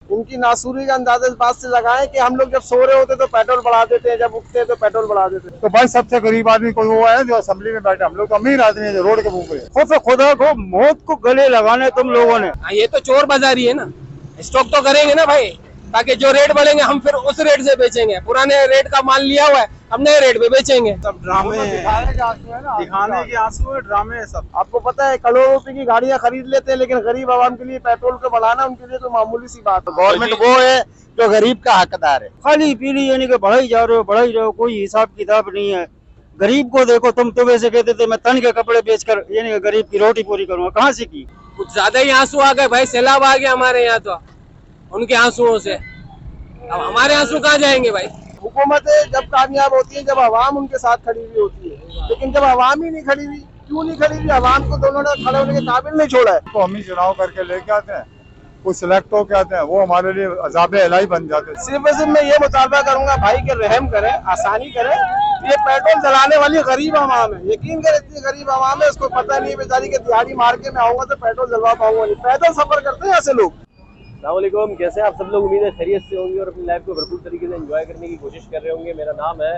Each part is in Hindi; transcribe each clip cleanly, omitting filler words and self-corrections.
इनकी नासूरी का अंदाजा इस बात से लगाएं कि हम लोग जब सो रहे होते तो पेट्रोल बढ़ा देते हैं, जब उठते हैं तो पेट्रोल बढ़ा देते हैं। तो भाई सबसे गरीब आदमी कोई वो है जो असेंबली में बैठे, हम लोग तो अमीर आदमी है जो रोड के मुंह पे। खुद खुदा को मौत को गले लगाने तुम लोगों ने। ये तो चोर बाजारी है ना। स्टॉक तो करेंगे ना भाई, ताकि जो रेट बढ़ेंगे हम फिर उस रेट से बेचेंगे। पुराने रेट का माल लिया हुआ है, हम नए रेट पे बेचेंगे। सब ड्रामे दिखाने के आंसू है ना, दिखाने के आंसू है, ड्रामे है सब। आपको पता है करोड़ों रुपए की गाड़ियां खरीद लेते हैं, लेकिन गरीब आवाम के लिए पेट्रोल को बढ़ाना उनके लिए तो मामूली सी बात है। गवर्नमेंट वो है जो गरीब का हकदार है। खाली पीली यानी कि बढ़ाई जा रहे हो बढ़ाई रहे हो, कोई हिसाब किताब नहीं है। गरीब को देखो, तुम तो वैसे कहते थे मैं तन के कपड़े बेचकर यानी कि गरीब की रोटी पूरी करूंगा, कहाँ से की? कुछ ज्यादा ही आंसू आ गए भाई, सैलाब आ गया हमारे यहाँ तो उनके आंसुओं से। अब हमारे आंसू कहाँ जाएंगे भाई? हुकूमतें जब कामयाब होती है जब आवाम उनके साथ खड़ी हुई होती है, लेकिन जब आवाम ही नहीं खड़ी हुई, क्यों नहीं खड़ी हुई? आवाम को दोनों ने खड़े होने के काबिल नहीं छोड़ा है। तो हम ही चुनाव करके लेके आते हैं, कुछ सिलेक्ट होके आते हैं, वो हमारे लिए अजाबे इलाही बन जाते हैं। सिर्फ सिर्फ मैं ये मुतालबा करूंगा भाई कि रहम करें, आसानी करें। ये पेट्रोल जलाने वाली गरीब आवाम है, यकीन करें इतनी गरीब आवाम है, उसको पता नहीं है बेचारी के दिहाड़ी मार के मैं आऊंगा तो पेट्रोल जलवा पाऊंगा नहीं। पैदल सफर करते हैं ऐसे लोग। अस्सलामुअलैकुम, कैसे आप सब लोग? उम्मीद है खैरियत से होंगे और अपनी लाइफ को भरपूर तरीके से एंजॉय करने की कोशिश कर रहे होंगे। मेरा नाम है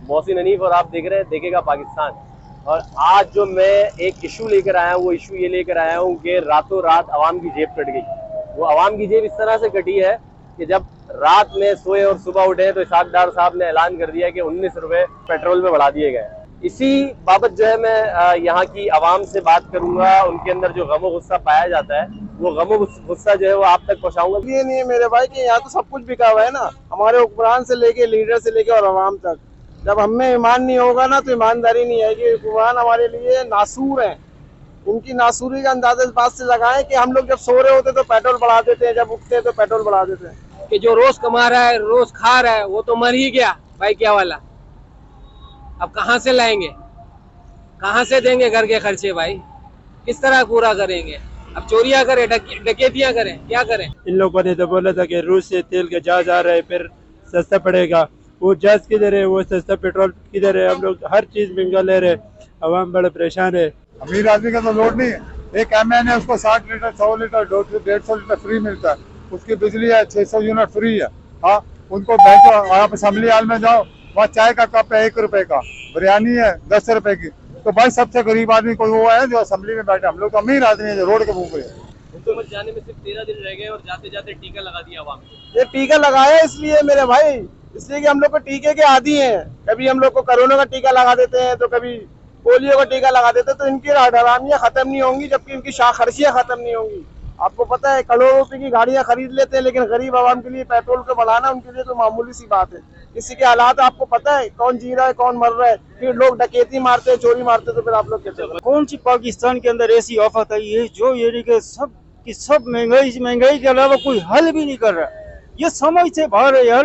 मोहसिन हनीफ और आप देख रहे हैं देखेगा पाकिस्तान। और आज जो मैं एक इशू लेकर आया हूँ, वो इशू ये लेकर आया हूँ कि रातों रात आवाम की जेब कट गई। वो आवाम की जेब इस तरह से कटी है कि जब रात में सोए और सुबह उठे तो इसाकदार साहब ने ऐलान कर दिया कि 19 रुपए पेट्रोल में बढ़ा दिए गए। इसी बाबत जो है मैं यहाँ की आवाम से बात करूंगा, उनके अंदर जो गम गुस्सा पाया जाता है वो गम गुस्सा जो है वो आप तक पहुँचाऊंगा। ये नहीं है मेरे भाई कि यहाँ तो सब कुछ बिका हुआ है ना, हमारे हुक्मरान से लेके लीडर से लेके और आवाम तक। जब हमें ईमान नहीं होगा ना तो ईमानदारी नहीं आएगी। हुक्मरान हमारे लिए नासूर हैं, उनकी नासूरी का अंदाजा इस बात से लगाएं कि हम लोग जब सो रहे होते तो पेट्रोल बढ़ा देते हैं, जब उठते हैं तो पेट्रोल बढ़ा देते हैं। कि जो रोज कमा रहा है रोज खा रहा है वो तो मर ही गया भाई, क्या वाला। अब कहाँ से लाएंगे, कहाँ से देंगे घर के खर्चे भाई? किस तरह पूरा करेंगे? अब चोरियां करें, डकैतियां करें, क्या करें? इन लोगों ने तो बोला था कि रूस से तेल का जहाज आ रहा है फिर सस्ता पड़ेगा। वो जहाज किधर है, वो सस्ता पेट्रोल किधर है? हम लोग हर चीज महंगा ले रहे, आवाम बड़ा परेशान है। अमीर आदमी का तो लोड नहीं है। एक एमएन है, उसको 60 लीटर 100 लीटर 150 लीटर फ्री मिलता है, उसकी बिजली है 600 यूनिट फ्री है। हाँ, उनको बैठो, आप असेंबली हाल में जाओ, वहाँ चाय का कप है 1 रुपए का, बिरयानी है 10 रुपए की। तो भाई सबसे गरीब आदमी कोई वो है जो असेंबली में बैठे, हम लोग तो अमीर आदमी है जो रोड के मुंह पे। हुकूमत जाने में सिर्फ 13 दिन रह गए और जाते जाते टीका लगा दिया आवाम को। ये टीका लगाया इसलिए मेरे भाई, इसलिए कि हम लोग को टीके के आदी हैं। कभी हम लोग को कोरोना का टीका लगा देते हैं तो कभी पोलियो का टीका लगा देते हैं, तो इनकी हरामियां खत्म नहीं होंगी जबकि इनकी खर्चियां खत्म नहीं होंगी। आपको पता है करोड़ों रुपए की गाड़ियां खरीद लेते हैं, लेकिन गरीब आवाम के लिए पेट्रोल को बढ़ाना उनके लिए तो मामूली सी बात है। किसी के हालात आपको पता है, कौन जी रहा है कौन मर रहा है। फिर लोग डकैती मारते हैं, चोरी मारते हैं, तो फिर आप लोग कहते हैं कौन सी पाकिस्तान के अंदर ऐसी आफत आई है जो यानी कि सब की सब महंगाई के अलावा कोई हल भी नहीं कर रहा। ये समझ से बाहर है यार।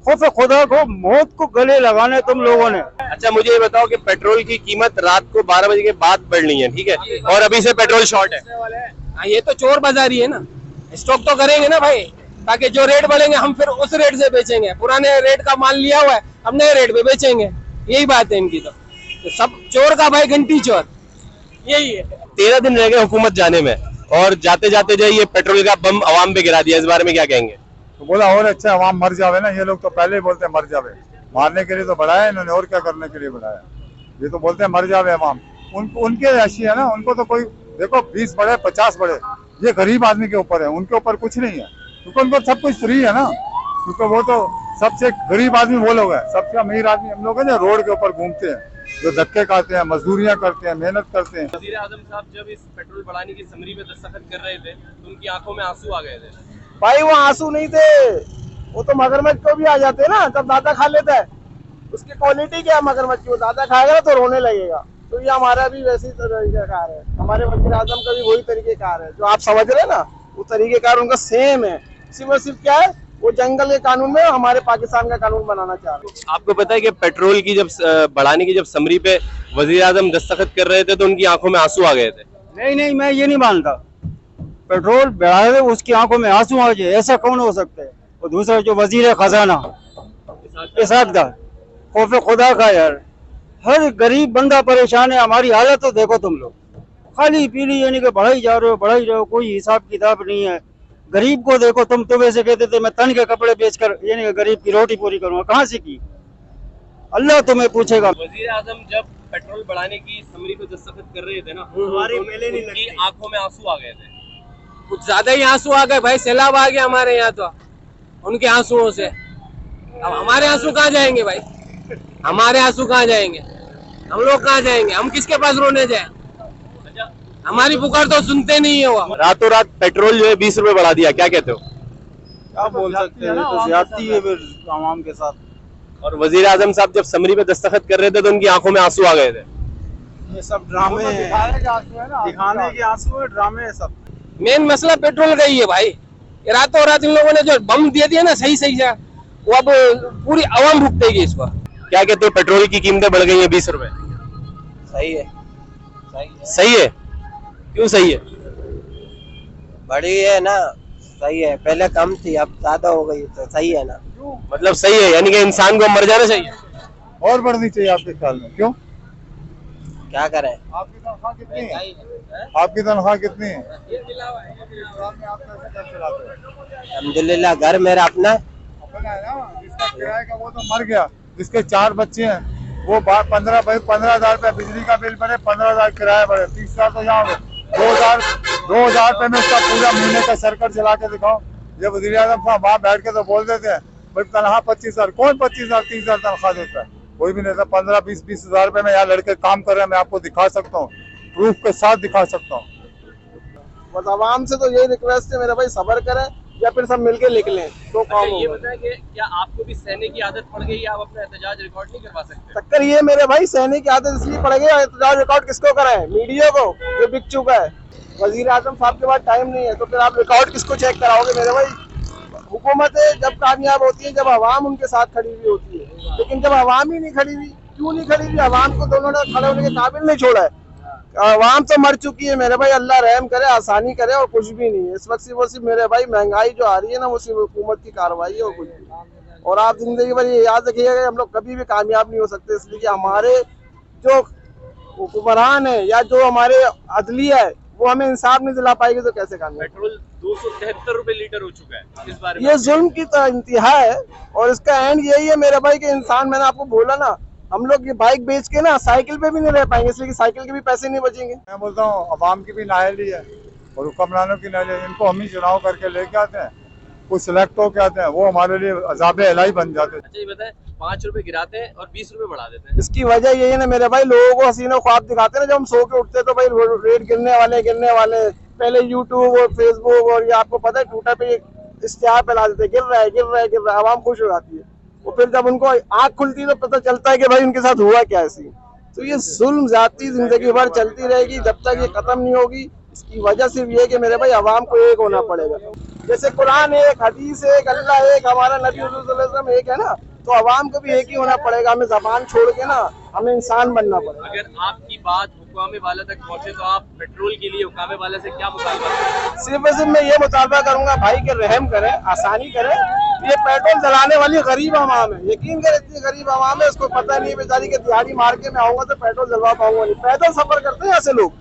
खौफ खुदा को मौत को गले लगाने तुम लोगों ने। अच्छा, मुझे ये बताओ कि पेट्रोल की कीमत रात को 12 बजे के बाद बढ़नी है, ठीक है, और अभी से पेट्रोल शॉर्ट है। ये तो चोर बाजारी है ना। स्टॉक तो करेंगे ना भाई, ताकि जो रेट बढ़ेंगे हम फिर उस रेट से बेचेंगे। पुराने रेट का माल लिया हुआ है, हम नए रेट पे बेचेंगे। यही बात है इनकी। तो सब चोर का भाई घंटी चोर, यही है। 13 दिन रह गए हुकूमत जाने में और जाते जाते जो ये पेट्रोल का बम आवाम पे गिरा दिया, इस बारे में क्या कहेंगे? तो बोला और अच्छा आवाम मर जावे ना, ये लोग तो पहले ही बोलते हैं मर जावे। मारने के लिए तो बढ़ाया इन्होंने, और क्या करने के लिए बढ़ाया? ये तो बोलते हैं मर जावे आवाम। उनके ऐसी है ना, उनको तो कोई देखो 20 बढ़े 50 बढ़े, ये गरीब आदमी के ऊपर है, उनके ऊपर कुछ नहीं है, क्योंकि उनको सब कुछ फ्री है ना। क्योंकि वो तो सबसे गरीब आदमी वो लोग है, सबसे अमीर आदमी हम लोग है जो रोड के ऊपर घूमते हैं, जो धक्के खाते हैं, मजदूरियां करते हैं, मेहनत करते हैं। वज़ीर आज़म साहब जब इस पेट्रोल बढ़ाने की समरी पे दस्तखत कर रहे थे तो उनकी आंखों में आंसू आ गए थे। भाई वो आंसू नहीं थे, वो तो मगरमच्छ को भी आ जाते हैं ना, जब दादा खा लेता है। उसकी क्वालिटी क्या है मगरमच्छ की? वो दादा खाएगा तो रोने लगेगा। तो ये हमारा भी वैसी तरीकेकार है, हमारे वज़ीर आज़म का भी वही तरीकेकार है जो आप समझ रहे हैं ना, वो तरीकेकार उनका सेम है। सिर्फ क्या है, वो जंगल के कानून में हमारे पाकिस्तान का कानून बनाना चाह रहे हैं। आपको पता है कि पेट्रोल की जब बढ़ाने की जब समरी पे वज़ीर आज़म दस्तखत कर रहे थे तो उनकी आंखों में आंसू आ गए थे। नहीं, मैं ये नहीं मानता। पेट्रोल बढ़ाए उसकी आंखों में आंसू आ जाए, ऐसा कौन हो सकता है? और दूसरा जो वजीर खजाना इसाकदार, खौफ खुदा का यार, हर गरीब बंदा परेशान है। हमारी हालत तो देखो तुम लोग, खाली पीली यानी कि बढ़ाई जा रहे हो बढ़ाई रहे हो, कोई हिसाब किताब नहीं है। गरीब को देखो, तुम तो वैसे कहते थे मैं तन के कपड़े बेचकर यानी गरीब की रोटी पूरी करूंगा, कहाँ से की? अल्लाह तुम्हें पूछेगा। वजीर आजम जब पेट्रोल बढ़ाने की समरी पे दस्तखत कर रहे थे ना, उनकी आंखों में आंसू आ गए थे। कुछ ज्यादा ही आंसू आ गए भाई, सैलाब आ गया हमारे यहाँ तो उनके आंसुओं से। अब हमारे आंसू कहाँ जाएंगे भाई? हमारे आंसू कहाँ जाएंगे? हम लोग कहाँ जाएंगे? हम किसके पास रोने जाए? हमारी पुकार तो सुनते नहीं है वो। रातों रात पेट्रोल जो है 20 रुपए बढ़ा दिया, क्या कहते हो? क्या बोल सकते हैं, तो ज्यादती है फिर आवाम के साथ। और वजीर आजम साहब जब समरी पे दस्तखत कर रहे थे तो उनकी आंखों में आंसू आ गए थे। ये सब ड्रामे हैं, दिखाने के आंसू है, ड्रामे है सब। मेन मसला पेट्रोल का ही है भाई। ये रातों रात इन लोगों ने जो बम दे दिया ना सही सही से, वो अब पूरी आवाम भुगतेगी इस पर। क्या कहते हो, पेट्रोल की कीमतें बढ़ गई हैं 20 रुपए? सही है, सही है? क्यों सही है? बड़ी है ना, सही है। पहले कम थी, अब ज्यादा हो गई, तो सही है ना। मतलब सही है, यानी कि इंसान को मर जाना चाहिए। और बढ़नी चाहिए आपके ख्याल में, क्यों? क्या करें? आपकी तनख्वाह कितनी है? आपकी तनख्वाह कितनी है? अल्हम्दुलिल्लाह घर मेरा अपना है। अपना है ना, जिसका किराए का वो तो मर गया, जिसके 4 बच्चे हैं वो 15,000 रुपए बिजली का बिल भरे, 15,000 किराया भरे, 30,000 तो यहाँ 2,000 रुपए में उसका पूरा महीने का सर्कल चला के दिखाओ। ये वज़ीर आज़म साहब वहाँ बैठ के तो बोल देते हैं भाई तनख्वाह 25,000, कौन 25,000 30,000 तनख्वाह देता है? कोई भी नहीं था। 15-20 हज़ार रुपए में यहाँ लड़के काम कर रहे हैं, मैं आपको दिखा सकता हूँ, प्रूफ के साथ दिखा सकता हूँ। बस आवाम से तो यही रिक्वेस्ट है मेरा भाई, सब्र करें या फिर सब मिलके लिख लें तो काम ये होगा। बताएं कि क्या आपको भी सहने की आदत पड़ गई है? आप अपना एहतजाज रिकॉर्ड नहीं करवा सकते? टक्कर ये मेरे भाई, सहने की आदत इसलिए पड़ गई, एहतजाज रिकॉर्ड किसको कराएं? मीडिया को, जो बिक चुका है। वजीर आजम साहब के पास टाइम नहीं है तो फिर आप रिकॉर्ड किसको चेक कराओगे मेरे भाई? हुकूमतें जब कामयाब होती है जब आवाम उनके साथ खड़ी हुई होती है, लेकिन जब आवाम ही नहीं खड़ी हुई, क्यों नहीं खड़ी हुई? आवाम को दोनों ने खड़े होने के काबिल नहीं छोड़ा है। आवाम तो मर चुकी है मेरे भाई, अल्लाह रहम करे, आसानी करे, और कुछ भी नहीं है इस वक्त। वो सिर्फ मेरे भाई महंगाई जो आ रही है ना, वो सिर्फ हुकूमत की कार्रवाई है और कुछ भी। और आप जिंदगी भर ये याद रखिएगा, हम लोग कभी भी कामयाब नहीं हो सकते, इसलिए कि हमारे जो हुक्मरान है या जो हमारे अदलिया है वो हमें इंसाफ नहीं दिला पाएगी तो कैसे कामयाब? पेट्रोल 273 रुपए लीटर हो चुका है, इस बारे में ये जुल्म की तो इंतहा है, और इसका एंड यही है मेरे भाई कि इंसान, मैंने आपको बोला ना, हम लोग ये बाइक बेच के ना साइकिल पे भी नहीं रह पाएंगे, इसलिए कि साइकिल के भी पैसे नहीं बचेंगे। मैं बोलता हूँ अवाम की भी नाअहली है और हुक्मरानों की नाअहली है। इनको हम ही चुनाव करके लेके आते हैं, कुछ सिलेक्ट होके आते हैं, वो हमारे लिए अजाब इलाही बन जाते हैं। अच्छा ये बताएं, 5 रुपए गिराते हैं और 20 रुपए बढ़ा देते हैं। इसकी वजह यही है ना मेरे भाई, लोगों को हसीना ख्वाब दिखाते हैं ना, जब हम सो के उठते तो भाई रेट गिरने वाले। पहले यूट्यूब और फेसबुक और ये आपको पता है ट्विटर पे इश्तिहार फैला देते, गिर रहा है, आवाम खुश हो जाती है। और फिर जब उनको आँख खुलती है तो पता चलता है कि भाई उनके साथ हुआ क्या ऐसी। तो ये जुल्म ज्यादती जिंदगी भर चलती रहेगी जब तक ये खत्म नहीं होगी। इसकी वजह सिर्फ ये कि मेरे भाई आवाम को एक होना पड़ेगा। जैसे कुरान एक, हदीस एक, अल्लाह एक, हमारा नबी सल्लल्लाहु अलैहि वसल्लम एक है ना, तो आवाम को भी एक ही होना पड़ेगा। हमें जबान छोड़ के ना हमें इंसान बनना पड़ेगा। अगर आपकी बात हुक्कामे वाला तक पहुंचे तो आप पेट्रोल के लिए हुक्कामे वाले से क्या मुतालबा करेंगे? सिर्फ और सिर्फ मैं ये मुतालबा करूंगा भाई कि रहम करें, आसानी करें। ये पेट्रोल जलाने वाली गरीब आवाम है, यकीन करें इतनी गरीब आवाम है, उसको पता नहीं है बेचारी के दिहाड़ी मार के मैं आऊंगा तो पेट्रोल जलवा पाऊंगा नहीं। पैदल सफर करते हैं ऐसे लोग,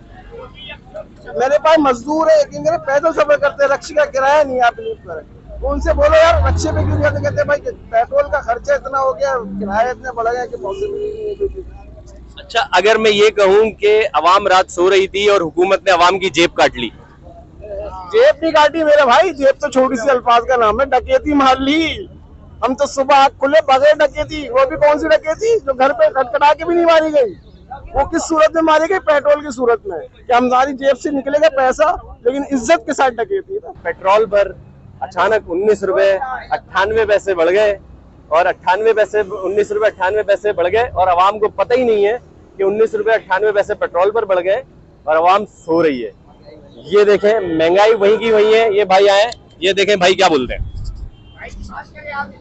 मेरे पास मजदूर है, यकीन करें पैदल सफर करते हैं, रक्शे का किराया नहीं, आप बिलीव करें। तो उनसे बोलो यार रक्शे पे क्यों जाते, कहते भाई पेट्रोल का खर्चा इतना हो गया, किराया इतने बढ़ गया कि पॉसिबल ही नहीं है कोई चीज। अच्छा अगर मैं ये कहूँ कि अवाम रात सो रही थी और हुकूमत ने अवाम की जेब काट ली? जेब नहीं काटी मेरे भाई, जेब तो छोटी सी अल्फाज का नाम है, डकैती मार ली। हम तो सुबह आँख खुले बगैर डकैती, वो भी कौन सी डकैती जो घर पे खटखटा के भी नहीं मारी गई। वो किस सूरत में मारी गई? पेट्रोल की सूरत में, कि हमारी जेब से निकलेगा पैसा लेकिन इज्जत के साथ डकैती था। पेट्रोल पर अचानक 19 रुपए 98 पैसे बढ़ गए और 19 रुपए 98 पैसे बढ़ गए और आवाम को पता ही नहीं है कि 19 रुपए 98 पैसे पेट्रोल पर बढ़ गए और आवाम सो रही है। ये देखें महंगाई वहीं की वहीं है। ये भाई आए, ये देखें भाई क्या बोलते हैं।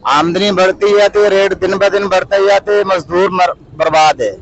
आमदनी बढ़ती जाती है, रेट दिन ब दिन बढ़ते जाते, मजदूर बर्बाद है।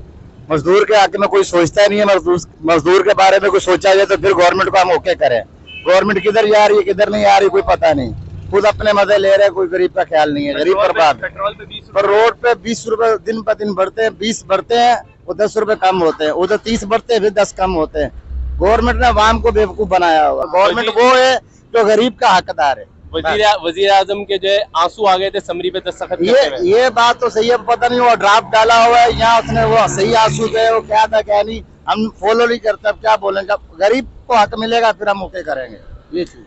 मजदूर के हक में कोई सोचता नहीं है। मजदूर के बारे में कुछ सोचा जाए तो फिर गवर्नमेंट को हम ओके करें। गवर्नमेंट किधर जा रही है किधर नहीं आ रही कोई पता नहीं, खुद अपने मजे ले रहे हैं, कोई गरीब का ख्याल नहीं है। गरीब बर्बाद। पेट्रोल पे 20 पर रोड पे 20 रुपए दिन ब दिन बढ़ते हैं, 20 बढ़ते हैं, वो 10 रुपए कम होते हैं, उधर 30 बढ़ते हैं फिर 10 कम होते हैं। गवर्नमेंट ने आवाम को बेवकूफ बनाया हुआ। गवर्नमेंट वो है जो गरीब का हकदार है। वजीर आजम के जो है आंसू आ गए थे समरी पे दस्तखत करते हुए। ये बात तो सही है, पता नहीं वो ड्राफ्ट डाला हुआ है यहाँ उसने, वो सही आंसू थे, वो क्या था क्या नहीं हम फॉलो नहीं करते, अब क्या बोलेंगे, गरीब को हक मिलेगा फिर हम ओके करेंगे ये चीज।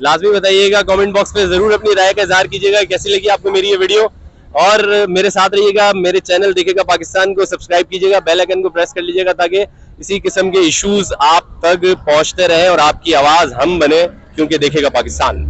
लाजमी बताइएगा, कमेंट बॉक्स पे जरूर अपनी राय का इजहार कीजिएगा, कैसी लगी आपको मेरी ये वीडियो, और मेरे साथ रहिएगा, मेरे चैनल देखेगा पाकिस्तान को सब्सक्राइब कीजिएगा, बेल आइकन को प्रेस कर लीजिएगा ताकि इसी किस्म के इश्यूज आप तक पहुंचते रहे और आपकी आवाज हम बने, क्योंकि देखेगा पाकिस्तान।